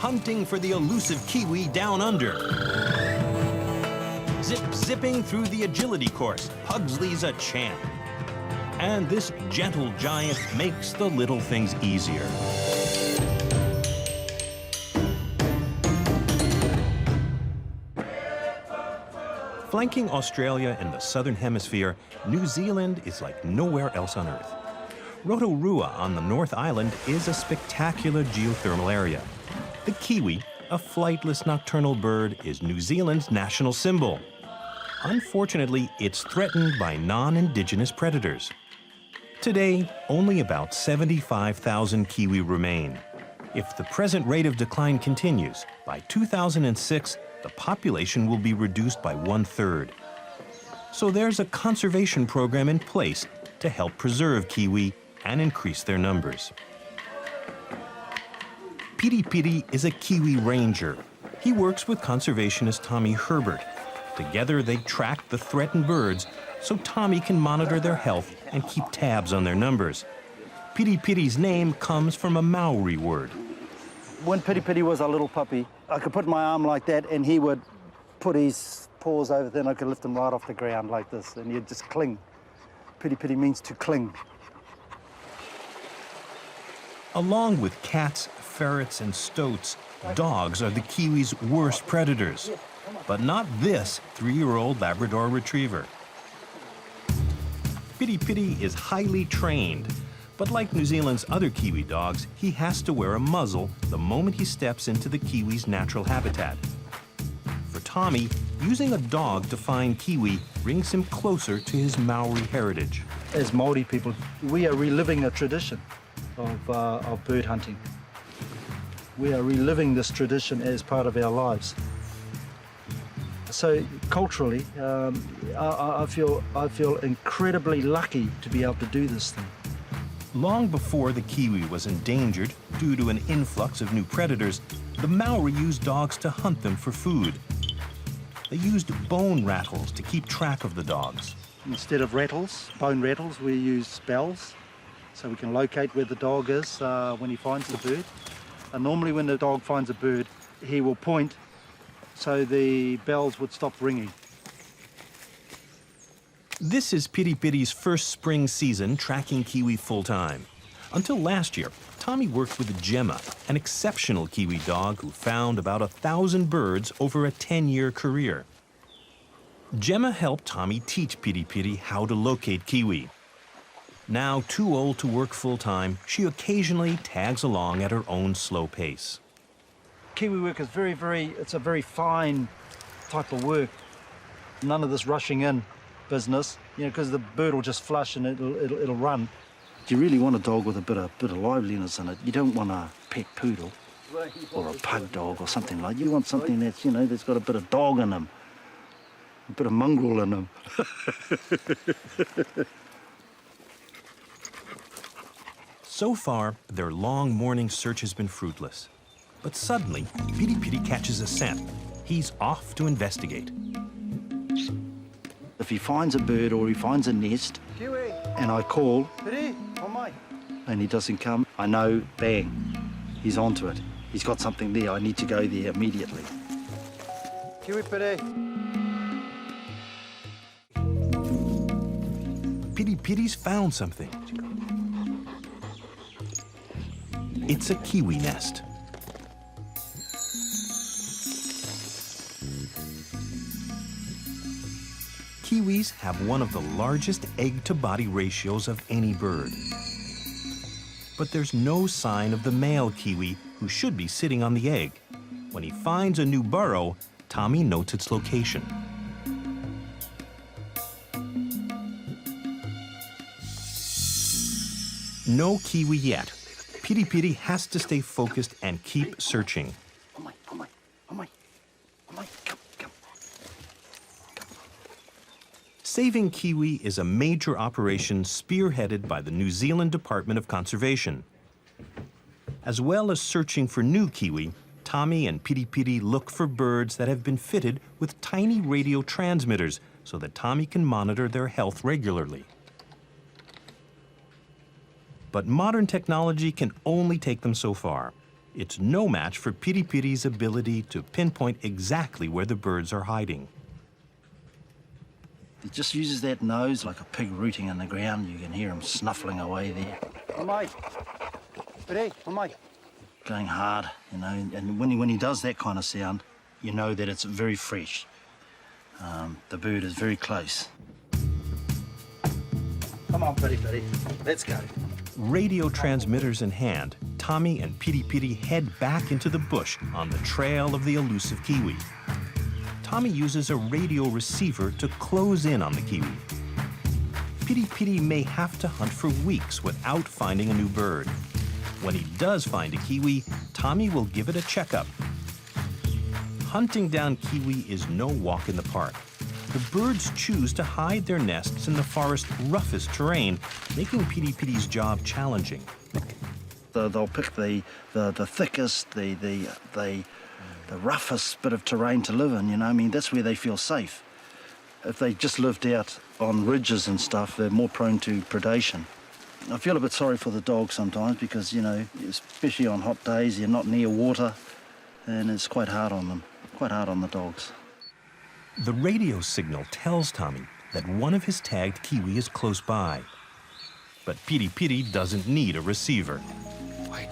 hunting for the elusive kiwi down under. Zipping through the agility course, Pugsley's a champ. And this gentle giant makes the little things easier. Flanking Australia in the southern hemisphere, New Zealand is like nowhere else on Earth. Rotorua on the North Island is a spectacular geothermal area. The kiwi, a flightless nocturnal bird, is New Zealand's national symbol. Unfortunately, it's threatened by non-indigenous predators. Today, only about 75,000 kiwi remain. If the present rate of decline continues, by 2006, the population will be reduced by 1/3. So there's a conservation program in place to help preserve kiwi and increase their numbers. Piri Piri is a kiwi ranger. He works with conservationist Tommy Herbert. Together, they track the threatened birds so Tommy can monitor their health and keep tabs on their numbers. Piri Piri's name comes from a Maori word. When Piri Piri was a little puppy, I could put my arm like that and he would put his paws over there and I could lift him right off the ground like this and he'd just cling. Piri Piri means to cling. Along with cats, ferrets, and stoats, dogs are the kiwi's worst predators. But not this 3-year-old Labrador Retriever. Piri Piri is highly trained, but like New Zealand's other kiwi dogs, he has to wear a muzzle the moment he steps into the kiwi's natural habitat. For Tommy, using a dog to find kiwi brings him closer to his Maori heritage. As Māori people, we are reliving a tradition of bird hunting. We are reliving this tradition as part of our lives. So culturally, I feel incredibly lucky to be able to do this thing. Long before the kiwi was endangered due to an influx of new predators, the Maori used dogs to hunt them for food. They used bone rattles to keep track of the dogs. Instead of rattles, bone rattles, we use bells, so we can locate where the dog is when he finds the bird. And normally when the dog finds a bird, he will point so the bells would stop ringing. This is Piri Piri's first spring season tracking kiwi full-time. Until last year, Tommy worked with Gemma, an exceptional kiwi dog who found about 1,000 birds over a 10-year career. Gemma helped Tommy teach Piri Piri how to locate kiwi. Now too old to work full-time, she occasionally tags along at her own slow pace. Kiwi work is it's a very fine type of work. None of this rushing in business, you know, because the bird will just flush and it'll run. You really want a dog with a bit of liveliness in it. You don't want a pet poodle or a pug dog or something like that. You want something that's, you know, that's got a bit of dog in them, a bit of mongrel in them. So far, their long morning search has been fruitless. But suddenly, Piri Piri catches a scent. He's off to investigate. If he finds a bird or he finds a nest, Kiwi, and I call, Piri, and he doesn't come, I know, bang, he's onto it. He's got something there. I need to go there immediately. Kiwi, Piri. Piri Piri's found something. It's a kiwi nest. Kiwis have one of the largest egg-to-body ratios of any bird. But there's no sign of the male kiwi, who should be sitting on the egg. When he finds a new burrow, Tommy notes its location. No kiwi yet. Piri Piri has to stay focused and keep searching. Saving kiwi is a major operation spearheaded by the New Zealand Department of Conservation. As well as searching for new kiwi, Tommy and Piri Piri look for birds that have been fitted with tiny radio transmitters so that Tommy can monitor their health regularly. But modern technology can only take them so far. It's no match for Piri Piri's ability to pinpoint exactly where the birds are hiding. He just uses that nose like a pig rooting in the ground. You can hear him snuffling away there. Going hard, you know, and when he does that kind of sound, you know that it's very fresh. The bird is very close. Come on, Piri Piri, let's go. Radio transmitters in hand, Tommy and Piri Piri head back into the bush on the trail of the elusive Kiwi. Tommy uses a radio receiver to close in on the Kiwi. Piri Piri may have to hunt for weeks without finding a new bird. When he does find a Kiwi, Tommy will give it a checkup. Hunting down Kiwi is no walk in the park. The birds choose to hide their nests in the forest's roughest terrain, making Piri Piri's job challenging. They'll pick the thickest, the roughest bit of terrain to live in, you know. I mean, that's where they feel safe. If they just lived out on ridges and stuff, they're more prone to predation. I feel a bit sorry for the dogs sometimes because, you know, especially on hot days, you're not near water, and it's quite hard on them, quite hard on the dogs. The radio signal tells Tommy that one of his tagged Kiwi is close by. But Piri Piri doesn't need a receiver. Wait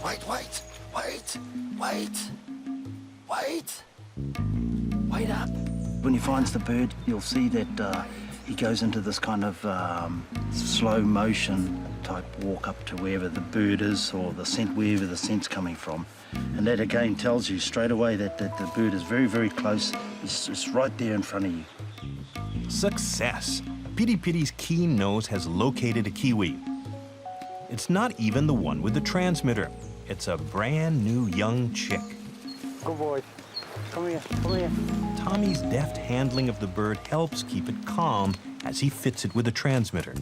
up. When he finds the bird, you'll see that he goes into this kind of slow motion type walk up to wherever the bird is or the scent, wherever the scent's coming from. And that again tells you straight away that the bird is very, very close. It's right there in front of you. Success! Piri Piri's keen nose has located a Kiwi. It's not even the one with the transmitter. It's a brand new young chick. Good boy. Come here, come here. Tommy's deft handling of the bird helps keep it calm as he fits it with a transmitter.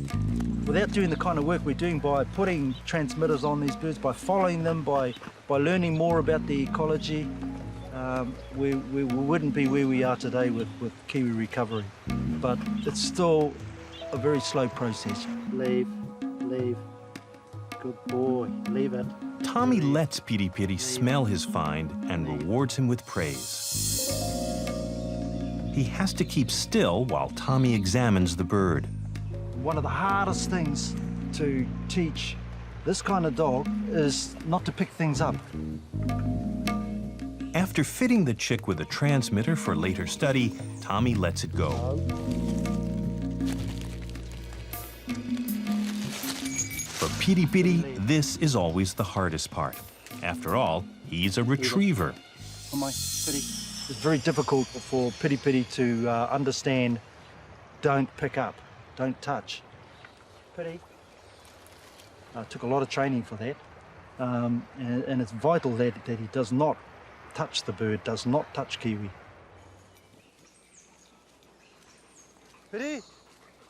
Without doing the kind of work we're doing by putting transmitters on these birds, by following them, by learning more about the ecology, we wouldn't be where we are today with Kiwi recovery. But it's still a very slow process. Leave. Good boy, leave it. Tommy lets Piri Piri smell his find and rewards him with praise. He has to keep still while Tommy examines the bird. One of the hardest things to teach this kind of dog is not to pick things up. After fitting the chick with a transmitter for later study, Tommy lets it go. For Piri Piri, this is always the hardest part. After all, he's a retriever. Come on, Piri. It's very difficult for Piri Piri to understand, don't pick up, don't touch. Piri. It took a lot of training for that. And it's vital that he does not touch the bird, does not touch Kiwi. Piri.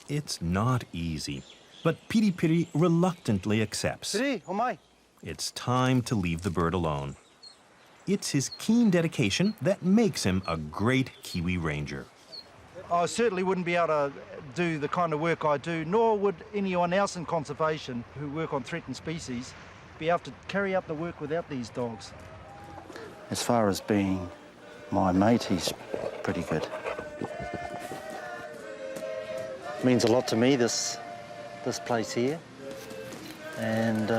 It's not easy, but Piri Piri reluctantly accepts. Piri, oh my. It's time to leave the bird alone. It's his keen dedication that makes him a great Kiwi ranger. I certainly wouldn't be able to do the kind of work I do, nor would anyone else in conservation who work on threatened species be able to carry out the work without these dogs. As far as being my mate, he's pretty good. Means a lot to me, this place here. And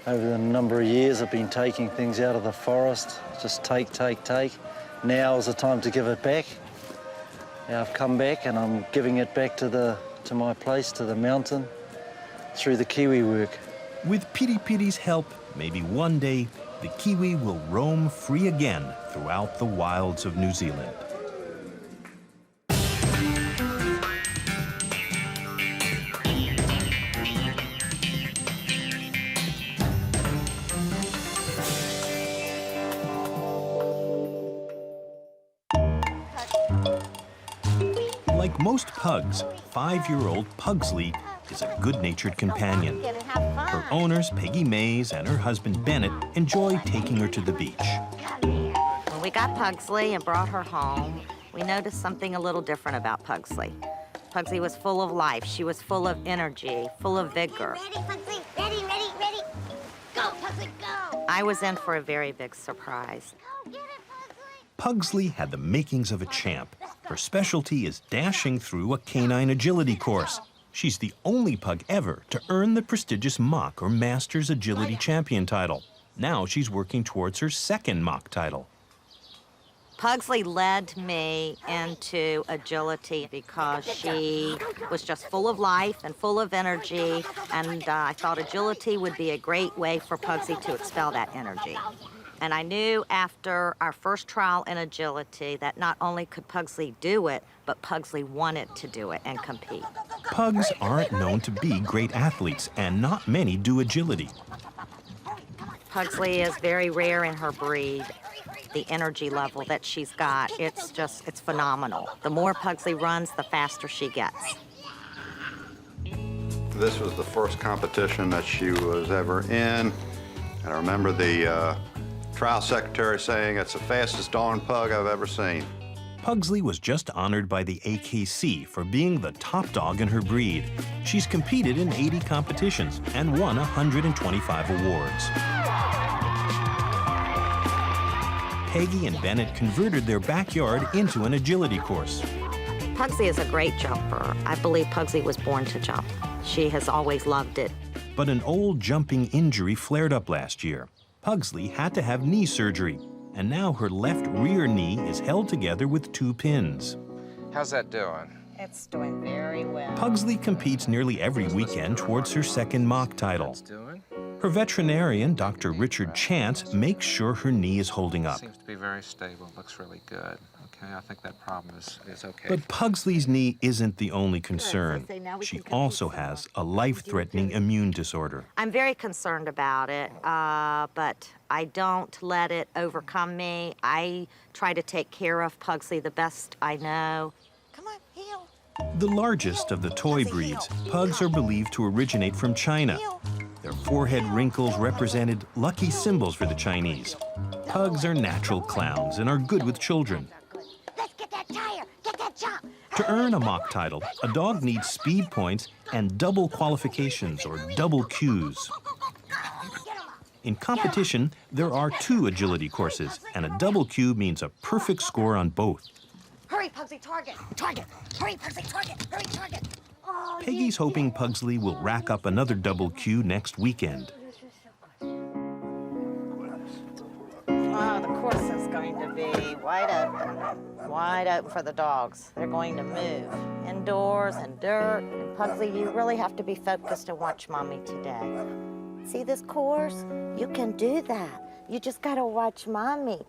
over the number of years I've been taking things out of the forest, just take. Now is the time to give it back. Now I've come back and I'm giving it back to my place, to the mountain, through the Kiwi work. With Piri Piri's help, maybe one day the Kiwi will roam free again throughout the wilds of New Zealand. Like most pugs, 5-year-old Pugsley is a good-natured companion. Her owners, Peggy Mays and her husband Bennett, enjoy taking her to the beach. When we got Pugsley and brought her home, we noticed something a little different about Pugsley. Pugsley was full of life. She was full of energy, full of vigor. Ready, Pugsley? Ready. Go, Pugsley, go! I was in for a very big surprise. Pugsley had the makings of a champ. Her specialty is dashing through a canine agility course. She's the only pug ever to earn the prestigious Mach or Masters Agility Champion title. Now she's working towards her second Mach title. Pugsley led me into agility because she was just full of life and full of energy, and I thought agility would be a great way for Pugsley to expel that energy. And I knew after our first trial in agility that not only could Pugsley do it, but Pugsley wanted to do it and compete. Pugs aren't known to be great athletes, and not many do agility. Pugsley is very rare in her breed. The energy level that she's got, it's phenomenal. The more Pugsley runs, the faster she gets. This was the first competition that she was ever in. And I remember the trial secretary saying, "It's the fastest darn pug I've ever seen." Pugsley was just honored by the AKC for being the top dog in her breed. She's competed in 80 competitions and won 125 awards. Peggy and Bennett converted their backyard into an agility course. Pugsley is a great jumper. I believe Pugsley was born to jump. She has always loved it. But an old jumping injury flared up last year. Pugsley had to have knee surgery, and now her left rear knee is held together with 2 pins. How's that doing? It's doing very well. Pugsley competes nearly every weekend towards her second Mach title. It's doing? Her veterinarian, Dr. Richard Chance, makes sure her knee is holding up. Seems to be very stable. Looks really good. Okay, I think that problem is okay. But Pugsley's knee isn't the only concern. She also has a life-threatening immune disorder. I'm very concerned about it, but I don't let it overcome me. I try to take care of Pugsley the best I know. Come on, heel. The largest of the toy breeds, pugs are believed to originate from China. Their forehead wrinkles represented lucky symbols for the Chinese. Pugs are natural clowns and are good with children. Let's get that tire, get that jump. To earn a Mach title, a dog needs speed points and double qualifications, or double Qs. In competition, there are 2 agility courses, and a double Q means a perfect score on both. Hurry, Pugsley, target, target. Hurry, Pugsley, target, hurry, target. Oh, Peggy's hoping Pugsley will rack up another double Q next weekend. Oh, the course is going to be wide open for the dogs. They're going to move indoors and dirt. And Pugsley, you really have to be focused and watch Mommy today. See this course? You can do that. You just gotta watch Mommy.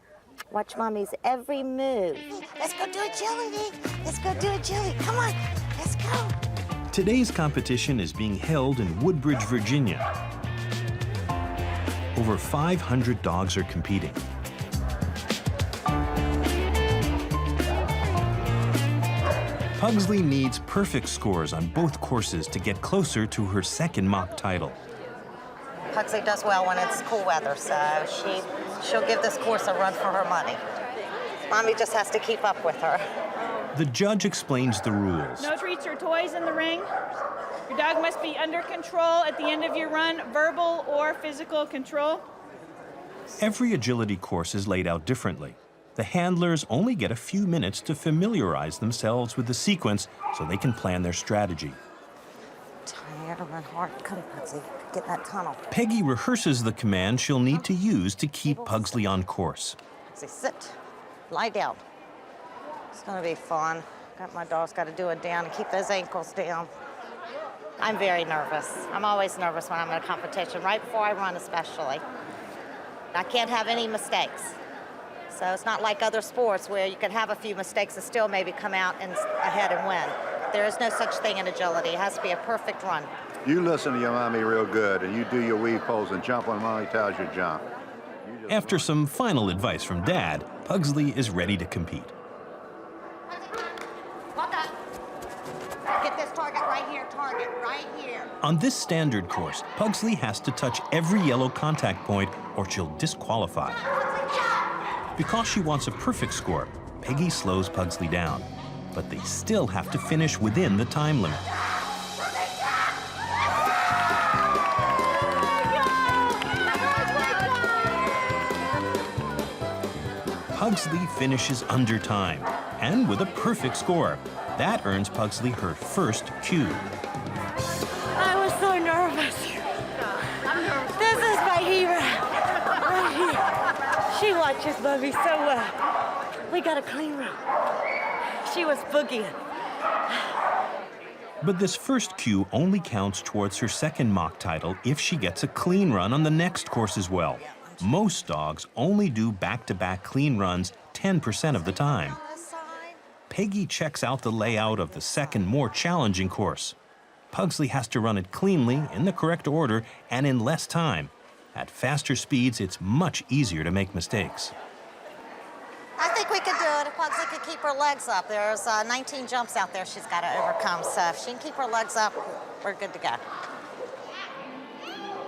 Watch Mommy's every move. Let's go do agility. Let's go do agility. Come on, let's go. Today's competition is being held in Woodbridge, Virginia. Over 500 dogs are competing. Pugsley needs perfect scores on both courses to get closer to her second Mach title. Pugsley does well when it's cool weather, so she'll give this course a run for her money. Mommy just has to keep up with her. The judge explains the rules. No treats or toys in the ring. Your dog must be under control at the end of your run, verbal or physical control. Every agility course is laid out differently. The handlers only get a few minutes to familiarize themselves with the sequence so they can plan their strategy. Tired and hard. Come, Pugsley, get in that tunnel. Peggy rehearses the command she'll need to use to keep Pugsley on course. Pugsley, sit. Lie down. It's gonna be fun. My dog's got to do it down and keep those ankles down. I'm very nervous. I'm always nervous when I'm in a competition, right before I run especially. I can't have any mistakes. So it's not like other sports where you can have a few mistakes and still maybe come out and ahead and win. There is no such thing in agility. It has to be a perfect run. You listen to your mommy real good, and you do your weave pulls and jump when mommy tells you to jump. After some final advice from Dad, Pugsley is ready to compete. Walk up. Get this target right here. On this standard course, Pugsley has to touch every yellow contact point or she'll disqualify. Because she wants a perfect score, Peggy slows Pugsley down. But they still have to finish within the time limit. Pugsley finishes under time and with a perfect score. That earns Pugsley her first cue. I was so nervous. This is my hero. Right here. She watches Mommy so well. We got a clean room. She was boogieing. But this first cue only counts towards her second mock title if she gets a clean run on the next course as well. Most dogs only do back-to-back clean runs 10% of the time. Peggy checks out the layout of the second, more challenging course. Pugsley has to run it cleanly, in the correct order, and in less time. At faster speeds, it's much easier to make mistakes. I think we could do it if Pugsley could keep her legs up. There's 19 jumps out there she's got to overcome, so if she can keep her legs up, we're good to go.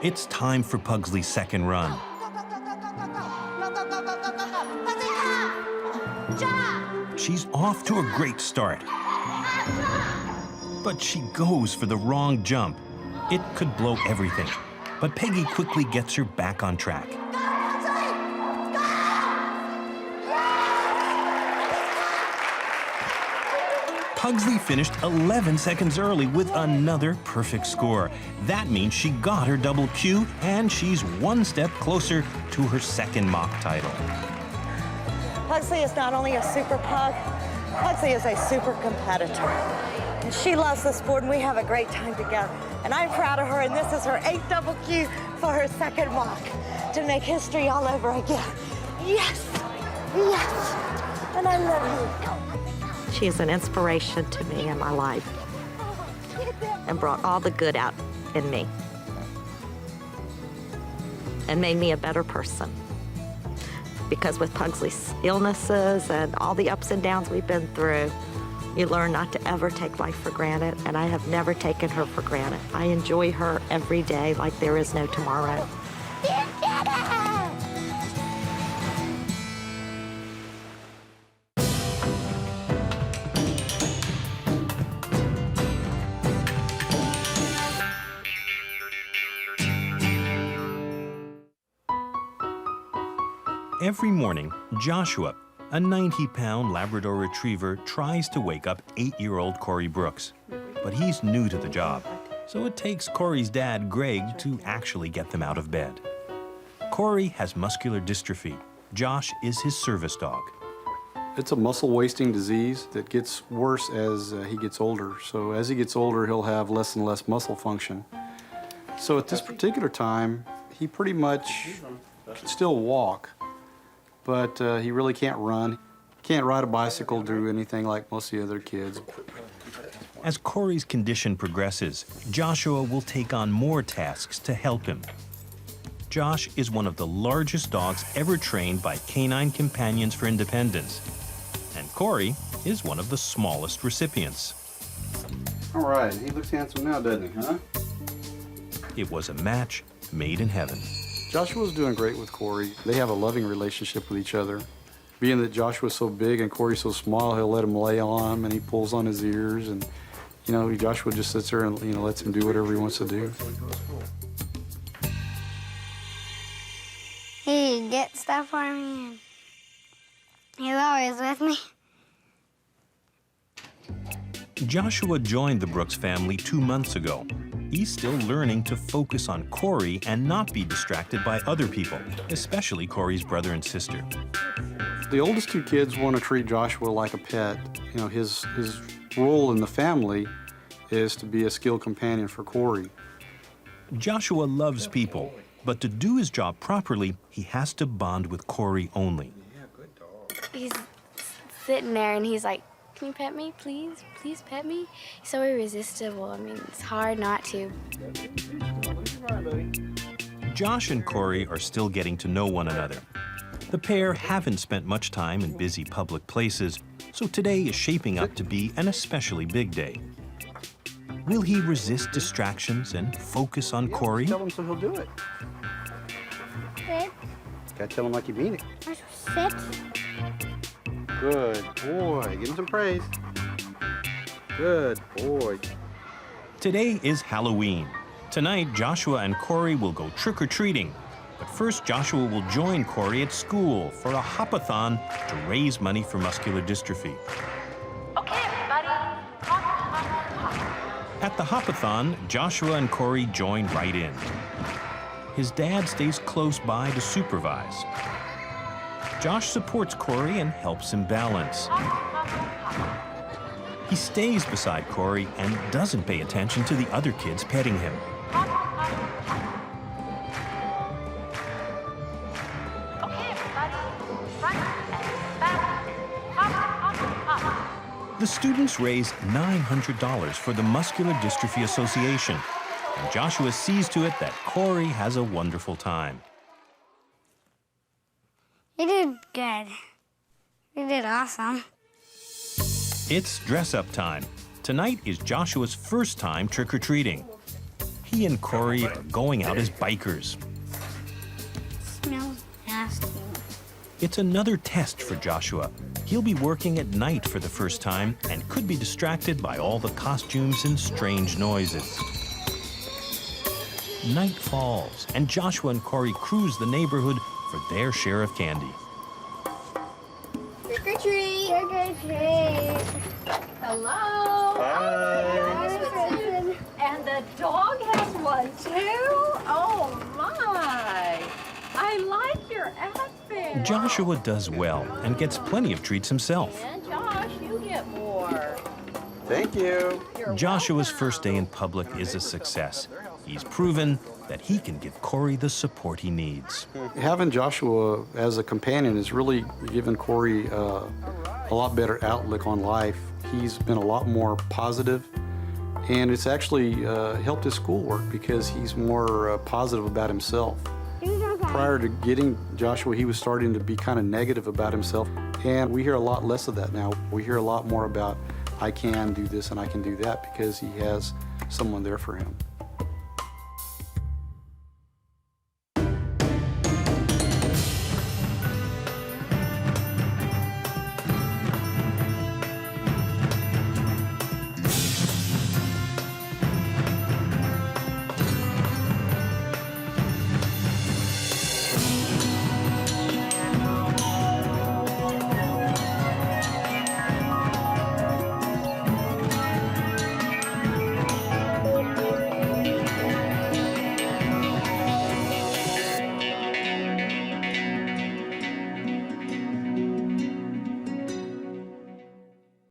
It's time for Pugsley's second run. She's off to a great start. But she goes for the wrong jump. It could blow everything. But Peggy quickly gets her back on track. Pugsley finished 11 seconds early with another perfect score. That means she got her double Q, and she's one step closer to her second mock title. Pugsley is not only a super pug, Pugsley is a super competitor. And she loves the sport, and we have a great time together. And I'm proud of her, and this is her 8th double Q for her second mock to make history all over again. Yes, yes, and I love you. She is an inspiration to me in my life and brought all the good out in me and made me a better person. Because with Pugsley's illnesses and all the ups and downs we've been through, you learn not to ever take life for granted, and I have never taken her for granted. I enjoy her every day like there is no tomorrow. Every morning, Joshua, a 90-pound Labrador Retriever, tries to wake up 8-year-old Cory Brooks. But he's new to the job, so it takes Cory's dad, Greg, to actually get them out of bed. Cory has muscular dystrophy. Josh is his service dog. It's a muscle wasting disease that gets worse as he gets older. So as he gets older, he'll have less and less muscle function. So at this particular time, he pretty much can still walk, but he really can't run. Can't ride a bicycle, do anything like most of the other kids. As Cory's condition progresses, Joshua will take on more tasks to help him. Josh is one of the largest dogs ever trained by Canine Companions for Independence. And Cory is one of the smallest recipients. All right, he looks handsome now, doesn't he, huh? It was a match made in heaven. Joshua's doing great with Cory. They have a loving relationship with each other. Being that Joshua's so big and Cory's so small, he'll let him lay on him and he pulls on his ears, and you know, Joshua just sits there and lets him do whatever he wants to do. He gets stuff for me. He's always with me. Joshua joined the Brooks family 2 months ago. He's still learning to focus on Cory and not be distracted by other people, especially Cory's brother and sister. The oldest two kids want to treat Joshua like a pet. You know, his role in the family is to be a skilled companion for Cory. Joshua loves people, but to do his job properly, he has to bond with Cory only. He's sitting there and he's like, "Can you pet me, please? Please pet me?" He's so irresistible. I mean, it's hard not to. Josh and Cory are still getting to know one another. The pair haven't spent much time in busy public places, so today is shaping up to be an especially big day. Will he resist distractions and focus on Cory? Tell him so he'll do it. Sit. Gotta tell him like you mean it. Sit. Good boy. Give him some praise. Good boy. Today is Halloween. Tonight, Joshua and Cory will go trick-or-treating. But first, Joshua will join Cory at school for a hopathon to raise money for muscular dystrophy. Okay, everybody. Hop, hop, hop. At the hopathon, Joshua and Cory join right in. His dad stays close by to supervise. Josh supports Cory and helps him balance. He stays beside Cory and doesn't pay attention to the other kids petting him. Okay, everybody. Front and back. Hop, hop, hop. The students raise $900 for the Muscular Dystrophy Association, and Joshua sees to it that Cory has a wonderful time. You did good. You did awesome. It's dress-up time. Tonight is Joshua's first time trick-or-treating. He and Cory are going out as bikers. Smells nasty. It's another test for Joshua. He'll be working at night for the first time and could be distracted by all the costumes and strange noises. Night falls, and Joshua and Cory cruise the neighborhood for their share of candy. Trick or treat. Trick or treat. Hello. Hi. And the dog has one too? Oh my. I like your outfit. Joshua does well and gets plenty of treats himself. And Josh, you get more. Thank you. You're Joshua's welcome. first day in public is a success. He's proven that he can give Cory the support he needs. Having Joshua as a companion has really given Cory a lot better outlook on life. He's been a lot more positive, and it's actually helped his schoolwork because he's more positive about himself. Prior to getting Joshua, he was starting to be kind of negative about himself, and we hear a lot less of that now. We hear a lot more about, I can do this and I can do that, because he has someone there for him.